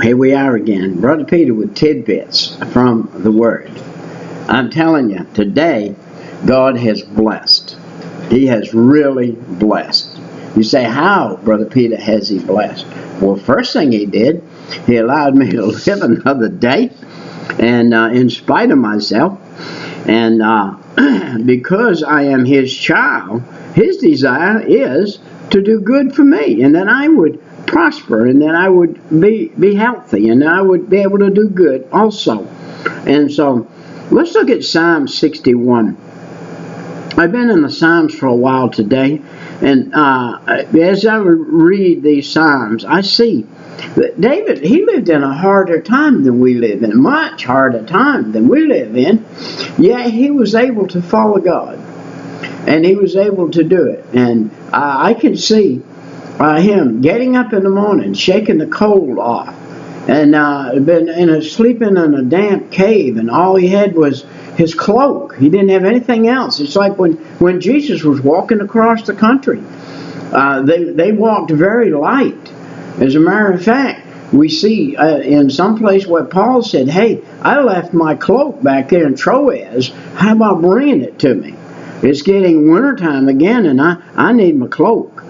Here we are again, Brother Peter with tidbits from the Word. I'm telling you, today, God has blessed. He has really blessed. You say, how, Brother Peter, has He blessed? Well, first thing He did, He allowed me to live another day, and in spite of myself, and because I am His child, His desire is to do good for me, and that I would prosper, and that I would be healthy, and I would be able to do good also. And so, let's look at Psalm 61. I've been in the Psalms for a while today, and as I read these Psalms, I see that David, he lived in a harder time than we live in, much harder time than we live in, yet he was able to follow God, and he was able to do it. And I can see him getting up in the morning, shaking the cold off, and sleeping in a damp cave, and all he had was his cloak. He didn't have anything else. It's like when Jesus was walking across the country. They walked very light. As a matter of fact, we see in some place where Paul said, hey, I left my cloak back there in Troas. How about bringing it to me? It's getting wintertime again, and I need my cloak.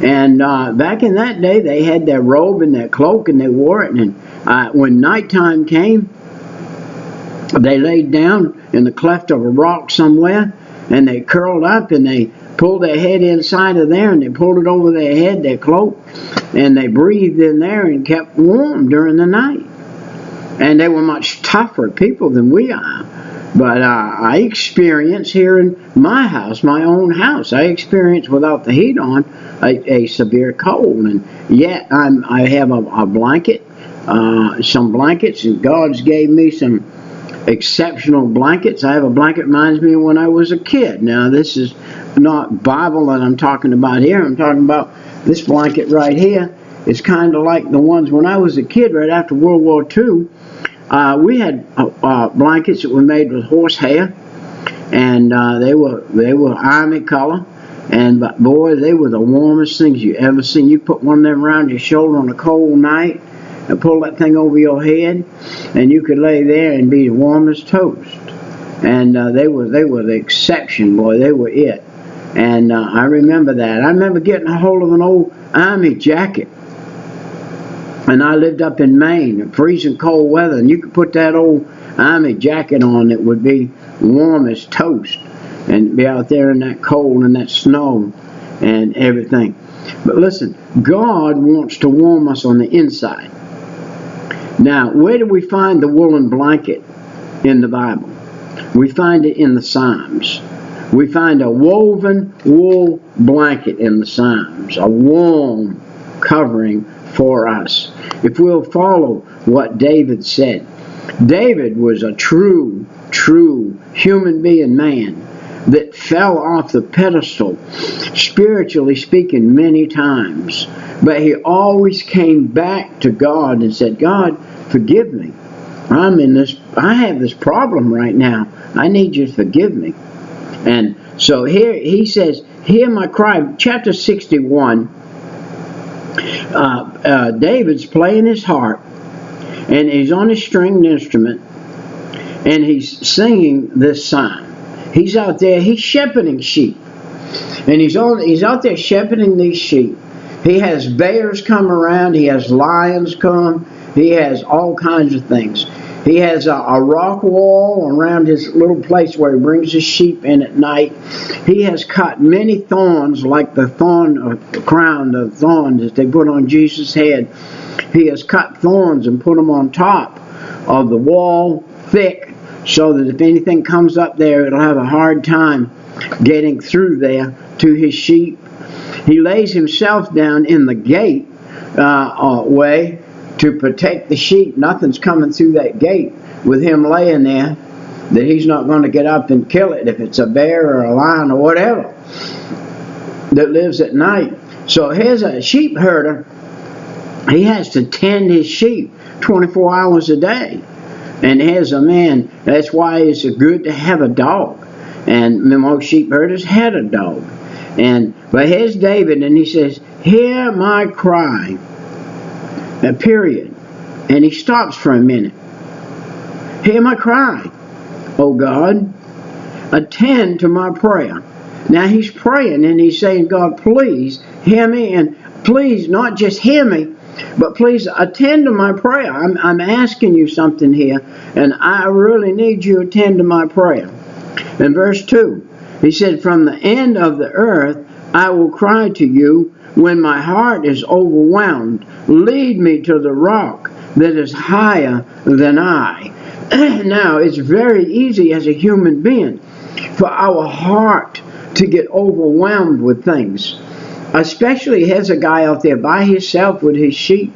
And back in that day, they had their robe and their cloak, and they wore it. And when nighttime came, they laid down in the cleft of a rock somewhere, and they curled up, and they pulled their head inside of there, and they pulled it over their head, their cloak, and they breathed in there and kept warm during the night. And they were much tougher people than we are. But I experienced here in my house, my own house, I experienced without the heat on a severe cold. And yet I have a blanket, some blankets, and God's gave me some exceptional blankets. I have a blanket that reminds me of when I was a kid. Now, this is not Bible that I'm talking about here. I'm talking about this blanket right here. It's kind of like the ones when I was a kid right after World War II. We had blankets that were made with horsehair, and they were army color, and boy, they were the warmest things you ever seen. You put one of them around your shoulder on a cold night, and pull that thing over your head, and you could lay there and be warm as toast. And they were the exception, boy. They were it. And I remember that. I remember getting a hold of an old army jacket. And I lived up in Maine in freezing cold weather, and you could put that old army jacket on that would be warm as toast and be out there in that cold and that snow and everything. But listen, God wants to warm us on the inside. Now, where do we find the woolen blanket in the Bible? We find it in the Psalms. We find a woven wool blanket in the Psalms, a warm covering for us. If we'll follow what David said. David was a true human being man that fell off the pedestal, spiritually speaking, many times. But he always came back to God and said, God, forgive me. I have this problem right now. I need you to forgive me. And so here he says, hear my cry. Chapter 61, David's playing his harp, and he's on his stringed instrument, and he's singing this psalm. He's out there, he's shepherding sheep, and he's out there shepherding these sheep. He has bears come around, he has lions come, he has all kinds of things. He has a rock wall around his little place where he brings his sheep in at night. He has cut many thorns, like the crown of thorns that they put on Jesus' head. He has cut thorns and put them on top of the wall, thick, so that if anything comes up there, it'll have a hard time getting through there to his sheep. He lays himself down in the gate way to protect the sheep. Nothing's coming through that gate with him laying there, that he's not going to get up and kill it if it's a bear or a lion or whatever that lives at night. So here's a sheep herder. He has to tend his sheep 24 hours a day. And here's a man. That's why it's good to have a dog. And most sheep herders had a dog. But here's David, and he says, hear my cry. Period. And he stops for a minute. Hear my cry, O God. Attend to my prayer. Now he's praying and he's saying, God, please hear me, and please not just hear me, but please attend to my prayer. I'm asking you something here, and I really need you to attend to my prayer. In verse 2, he said, from the end of the earth I will cry to you when my heart is overwhelmed. Lead me to the rock that is higher than I. Now, it's very easy as a human being for our heart to get overwhelmed with things. Especially here's a guy out there by himself with his sheep,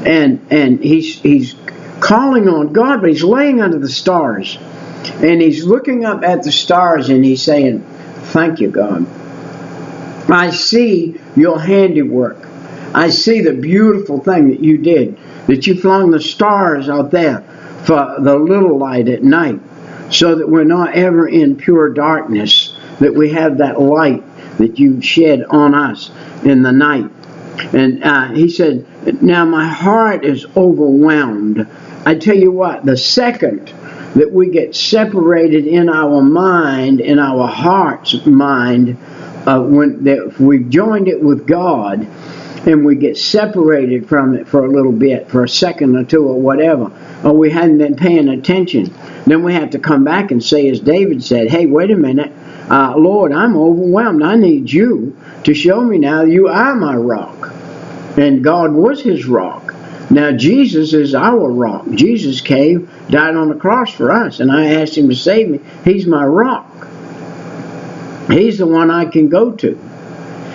and he's calling on God, but he's laying under the stars, and he's looking up at the stars, and he's saying, thank you, God. I see your handiwork. I see the beautiful thing that you did, that you flung the stars out there for the little light at night, so that we're not ever in pure darkness, that we have that light that you shed on us in the night. And he said, now my heart is overwhelmed. I tell you what, the second that we get separated in our mind, in our heart's mind, if we've joined it with God, and we get separated from it for a little bit, for a second or two or whatever, or we hadn't been paying attention, then we have to come back and say, as David said, hey, wait a minute, Lord, I'm overwhelmed. I need you to show me now you are my rock. And God was his rock. Now Jesus is our rock. Jesus came, died on the cross for us, and I asked him to save me. He's my rock. He's the one I can go to.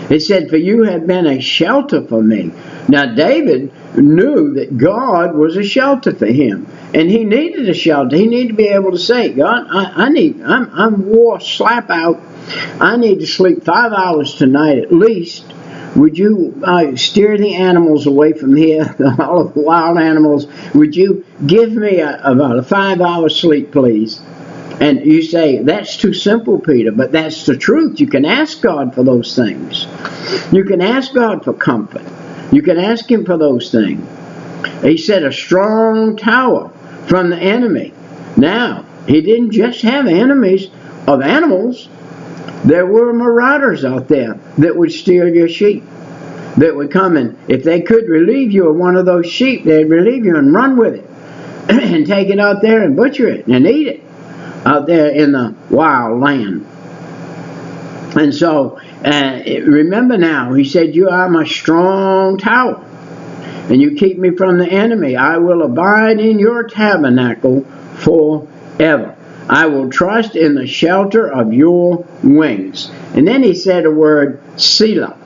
It said, for you have been a shelter for me. Now David knew that God was a shelter for him, and he needed a shelter. He needed to be able to say, God, I'm wore slap out. I need to sleep 5 hours tonight at least. Would you steer the animals away from here, all of the wild animals? Would you give me about a 5-hour sleep, please? And you say, that's too simple, Peter, but that's the truth. You can ask God for those things. You can ask God for comfort. You can ask him for those things. He said a strong tower from the enemy. Now, he didn't just have enemies of animals. There were marauders out there that would steal your sheep, that would come, and if they could relieve you of one of those sheep, they'd relieve you and run with it and take it out there and butcher it and eat it out there in the wild land. And so, remember now, he said, you are my strong tower, and you keep me from the enemy. I will abide in your tabernacle forever. I will trust in the shelter of your wings. And then he said a word, Selah.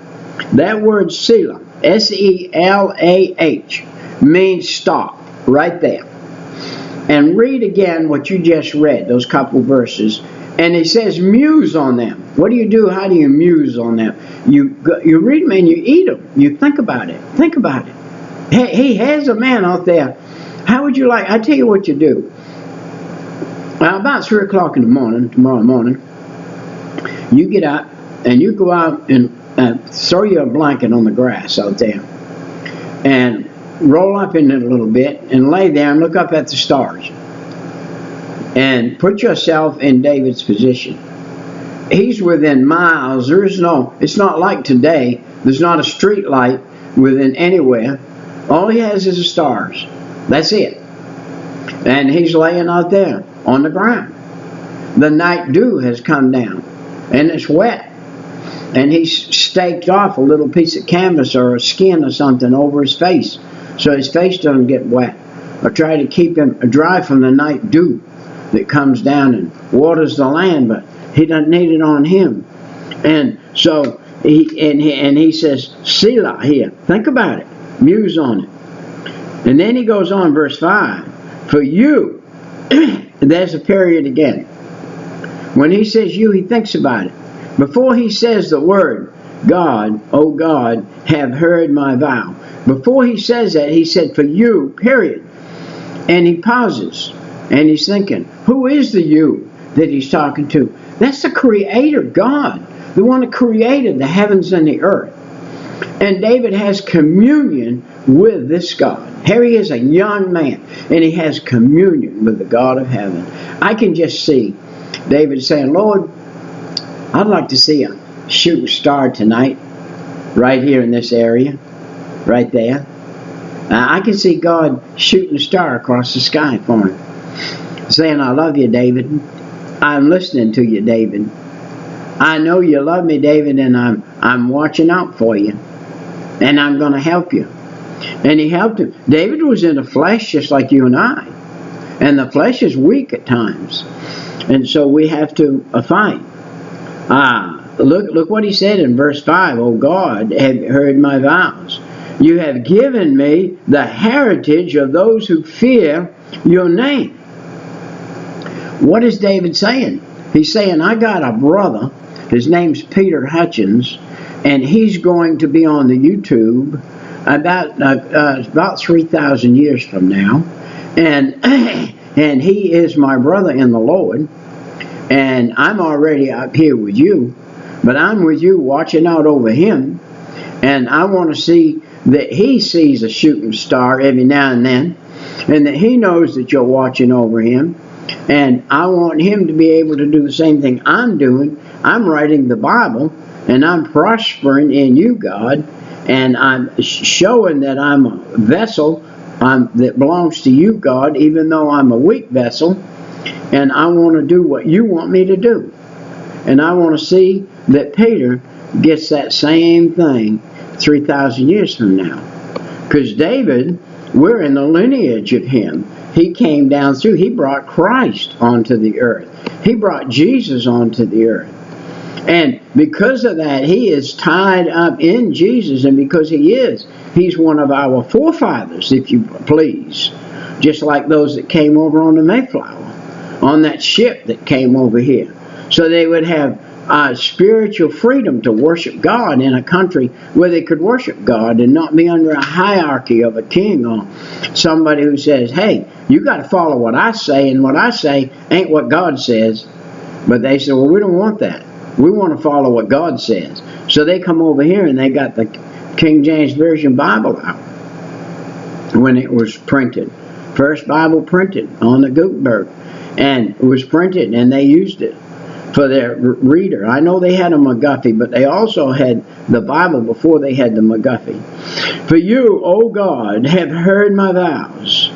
That word Selah, S-E-L-A-H, means stop, right there. And read again what you just read, those couple verses. And it says muse on them. What do you do? How do you muse on them? You read them and you eat them. You think about it. Think about it. Hey, here's a man out there. How would you like? I tell you what you do. About 3 o'clock in the morning, tomorrow morning, you get up and you go out and throw your blanket on the grass out there and roll up in it a little bit and lay there and look up at the stars and put yourself in David's position. He's within miles. It's not like today. There's not a street light within anywhere. All he has is the stars. That's it. And he's laying out there on the ground. The night dew has come down and it's wet. And he's staked off a little piece of canvas or a skin or something over his face so his face doesn't get wet, or try to keep him dry from the night dew that comes down and waters the land, but he doesn't need it on him. And so he says, Selah here. Think about it. Muse on it. And then he goes on, verse 5. For you, there's a period again. When he says you, he thinks about it. Before he says the word, God, oh God, have heard my vow. Before he says that, he said, for you, period. And he pauses, and he's thinking, who is the you that he's talking to? That's the Creator, God, the one that created the heavens and the earth. And David has communion with this God. Here he is, a young man, and he has communion with the God of heaven. I can just see David saying, Lord, I'd like to see a shooting star tonight, right here in this area, right there. I can see God shooting a star across the sky for him, saying, I love you, David. I'm listening to you, David. I know you love me, David, and I'm watching out for you, and I'm going to help you. And he helped him. David was in the flesh just like you and I, and the flesh is weak at times, and so we have to fight. Look what he said in verse 5. Oh God, have heard my vows. You have given me the heritage of those who fear your name. What is David saying? He's saying, I got a brother. His name's Peter Hutchins, and he's going to be on the YouTube about 3,000 years from now, and he is my brother in the Lord, and I'm already up here with you, but I'm with you watching out over him, and I want to see that he sees a shooting star every now and then, and that he knows that you're watching over him, and I want him to be able to do the same thing I'm doing. I'm writing the Bible, and I'm prospering in you, God, and I'm showing that I'm a vessel that belongs to you, God, even though I'm a weak vessel, and I want to do what you want me to do. And I want to see that Peter gets that same thing 3,000 years from now. Because David, we're in the lineage of him. He came down through, he brought Christ onto the earth. He brought Jesus onto the earth. And because of that, he is tied up in Jesus, and because he's one of our forefathers, if you please. Just like those that came over on the Mayflower, on that ship that came over here. So they would have spiritual freedom to worship God in a country where they could worship God and not be under a hierarchy of a king or somebody who says, hey, you got to follow what I say, and what I say ain't what God says. But they said, well, we don't want that. We want to follow what God says. So they come over here and they got the King James Version Bible out when it was printed. First Bible printed on the Gutenberg. And it was printed, and they used it for their reader. I know they had a McGuffey, but they also had the Bible before they had the McGuffey. For you, O God, have heard my vows.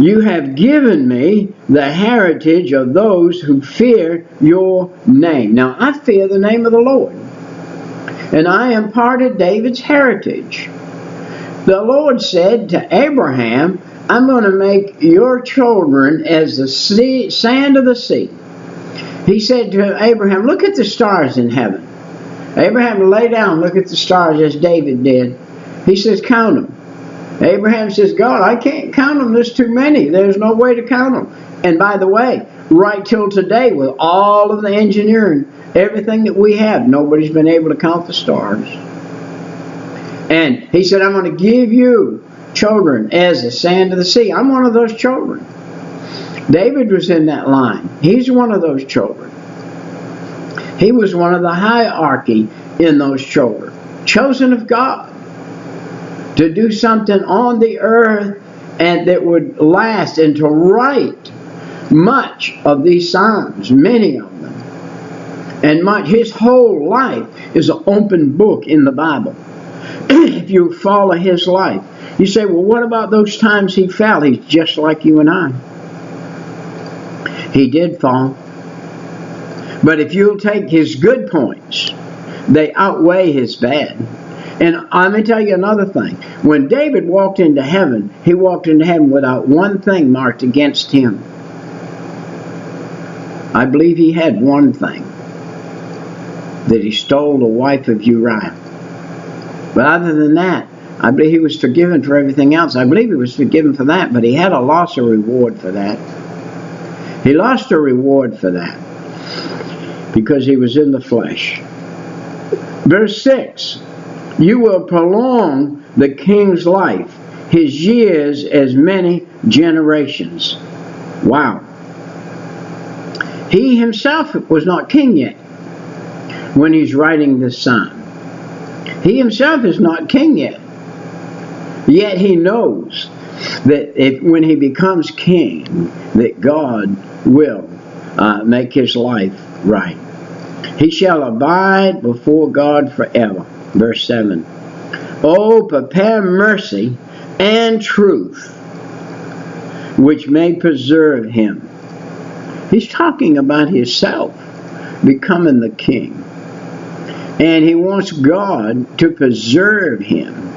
You have given me the heritage of those who fear your name. Now, I fear the name of the Lord, and I imparted David's heritage. The Lord said to Abraham, I'm going to make your children as the sand of the sea. He said to Abraham, look at the stars in heaven. Abraham lay down, look at the stars as David did. He says, count them. Abraham says, God, I can't count them. There's too many. There's no way to count them. And by the way, right till today, with all of the engineering, everything that we have, nobody's been able to count the stars. And he said, I'm going to give you children as the sand of the sea. I'm one of those children. David was in that line. He's one of those children. He was one of the hierarchy in those children, chosen of God to do something on the earth and that would last, and to write much of these Psalms, many of them. And his whole life is an open book in the Bible. If you follow his life, you say, well, what about those times he fell? He's just like you and I. He did fall. But if you'll take his good points, they outweigh his bad. And let me tell you another thing. When David walked into heaven, he walked into heaven without one thing marked against him. I believe he had one thing, that he stole the wife of Uriah. But other than that, I believe he was forgiven for everything else. I believe he was forgiven for that, but he had a loss of reward for that. He lost a reward for that because he was in the flesh. Verse 6, you will prolong the king's life, his years as many generations. Wow. He himself was not king yet when he's writing this psalm. He himself is not king yet. Yet he knows that when he becomes king, that God will make his life right. He shall abide before God forever. Verse 7. Oh, prepare mercy and truth, which may preserve him. He's talking about himself becoming the king. And he wants God to preserve him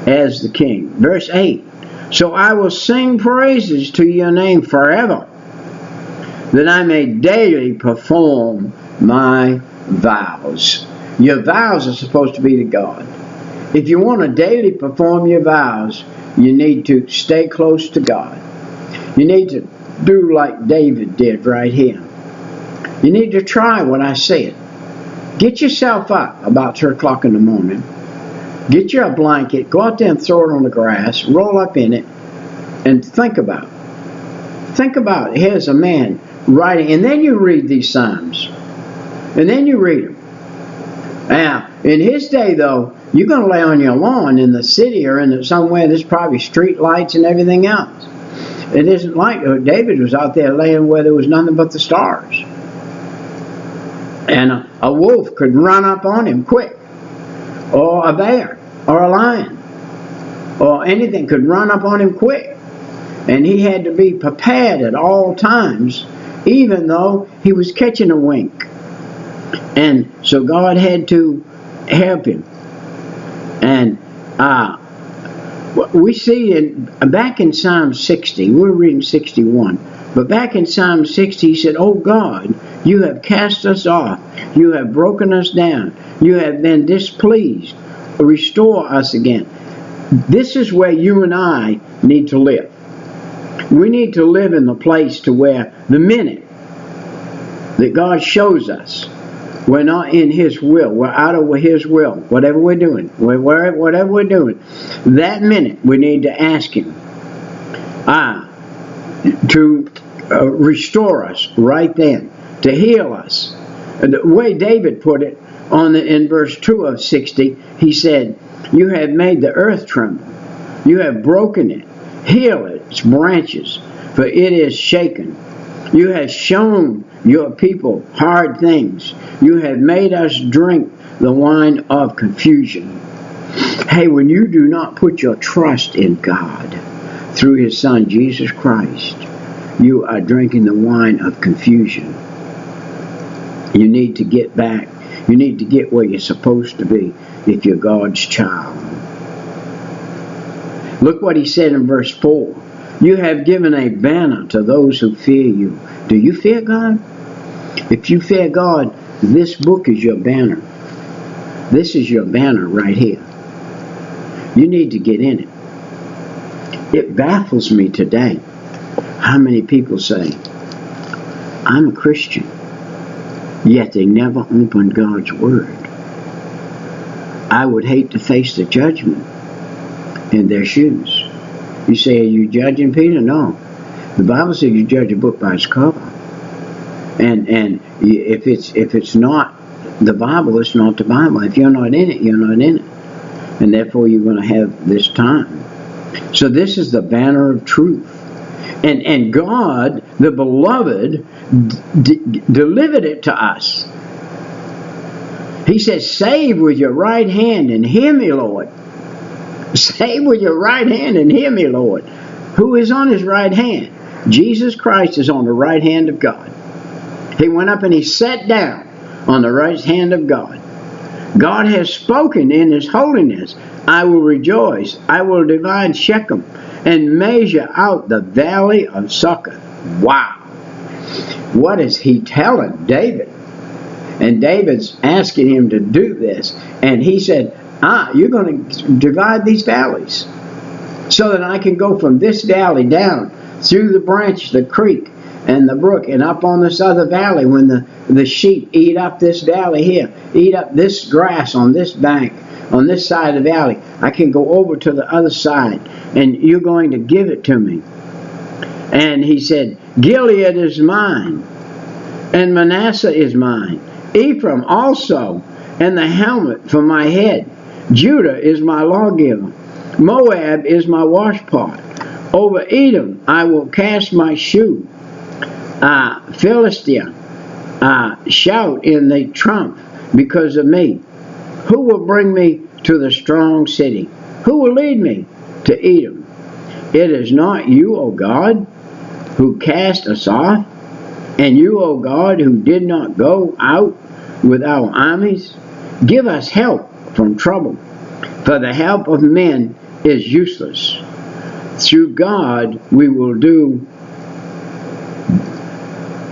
as the king. Verse 8. So I will sing praises to your name forever, that I may daily perform my vows. Your vows are supposed to be to God. If you want to daily perform your vows, you need to stay close to God. You need to do like David did right here. You need to try what I said. Get yourself up about 2 o'clock in the morning. Get you a blanket, go out there and throw it on the grass, roll up in it, and think about it. Think about it. Here's a man writing, and then you read these Psalms. And then you read them. Now, in his day, though, you're going to lay on your lawn in the city or in somewhere there's probably street lights and everything else. It isn't like David was out there laying where there was nothing but the stars. And a wolf could run up on him quick, or a bear, or a lion, or anything could run up on him quick. And he had to be prepared at all times, even though he was catching a wink. And so God had to help him. And we see back in Psalm 60, we're reading 61, but back in Psalm 60 he said, "Oh God, you have cast us off, you have broken us down, you have been displeased, restore us again." This is where you and I need to live. We need to live in the place to where the minute that God shows us we're not in His will, we're out of His will, whatever we're doing, whatever we're doing, that minute we need to ask Him to restore us right then, to heal us. And the way David put it in verse 2 of 60, he said, "You have made the earth tremble, you have broken it, heal its branches, for it is shaken. You have shown your people hard things. You have made us drink the wine of confusion." Hey, when you do not put your trust in God through His Son, Jesus Christ, you are drinking the wine of confusion. You need to get back. You need to get where you're supposed to be if you're God's child. Look what He said in verse 4. You have given a banner to those who fear you. Do you fear God? If you fear God, this book is your banner. This is your banner right here. You need to get in it. It baffles me today how many people say, "I'm a Christian," yet they never open God's Word. I would hate to face the judgment in their shoes. You say, "Are you judging Peter?" No. The Bible says you judge a book by its cover. And if it's not the Bible, it's not the Bible. If you're not in it, you're not in it. And therefore you're going to have this time. So this is the banner of truth. And God, the beloved, delivered it to us. He says, "Save with your right hand and hear me, Lord." Save with your right hand and hear me, Lord. Who is on His right hand? Jesus Christ is on the right hand of God. He went up and He sat down on the right hand of God. God has spoken in His holiness. "I will rejoice. I will divide Shechem and measure out the valley of Succoth." Wow. What is He telling David? And David's asking Him to do this. And He said, "You're going to divide these valleys so that I can go from this valley down through the branch, the creek, and the brook, and up on this other valley when the sheep eat up this valley here, eat up this grass on this bank, on this side of the valley. I can go over to the other side, and you're going to give it to me." And He said, "Gilead is mine, and Manasseh is mine, Ephraim also, and the helmet for my head. Judah is my lawgiver. Moab is my washpot. Over Edom I will cast my shoe. Philistia, shout in the trump because of me. Who will bring me to the strong city? Who will lead me to Edom? It is not you, O God, who cast us off, and you, O God, who did not go out with our armies. Give us help from trouble, for the help of men is useless. Through God we will do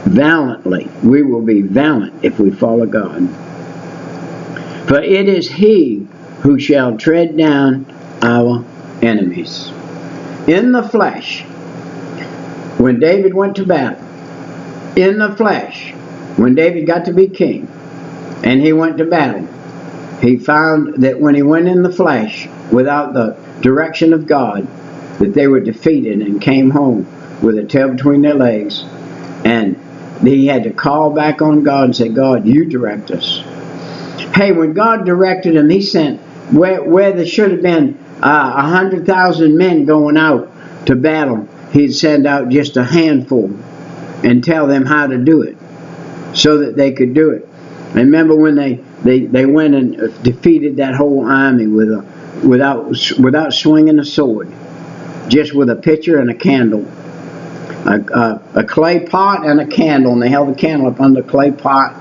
valiantly. We will be valiant if we follow God. For it is He who shall tread down our enemies. In the flesh, when David went to battle, in the flesh, when David got to be king, and he went to battle, he found that when he went in the flesh, without the direction of God, that they were defeated and came home with a tail between their legs, and he had to call back on God and say, God, you direct us. Hey, when God directed him, he sent, where there should have been 100,000 men going out to battle, he'd send out just a handful and tell them how to do it so that they could do it. Remember when they went and defeated that whole army without swinging a sword, just with a pitcher and a candle, a clay pot and a candle, and they held the candle up under the clay pot.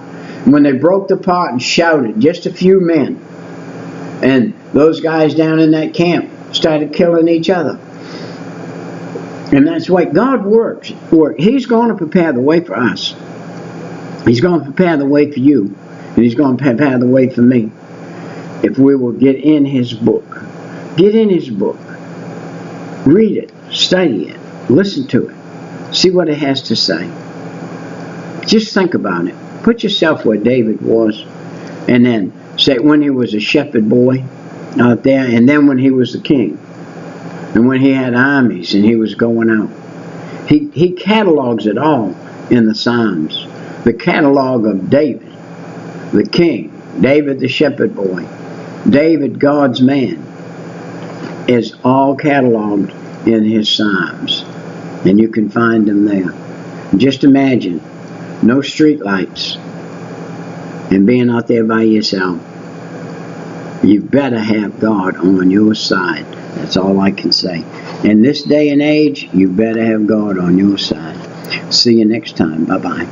And when they broke the pot and shouted, just a few men, and those guys down in that camp started killing each other. And that's the way God works. He's going to prepare the way for us. He's going to prepare the way for you. And He's going to prepare the way for me. If we will get in His book. Get in His book. Read it. Study it. Listen to it. See what it has to say. Just think about it. Put yourself where David was. And then say when he was a shepherd boy out there. And then when he was the king. And when he had armies and he was going out. He catalogs it all in the Psalms. The catalog of David, the king, David the shepherd boy, David God's man, is all cataloged in his Psalms. And you can find them there. Just imagine, no street lights, and being out there by yourself. You better have God on your side. That's all I can say. In this day and age, you better have God on your side. See you next time. Bye-bye.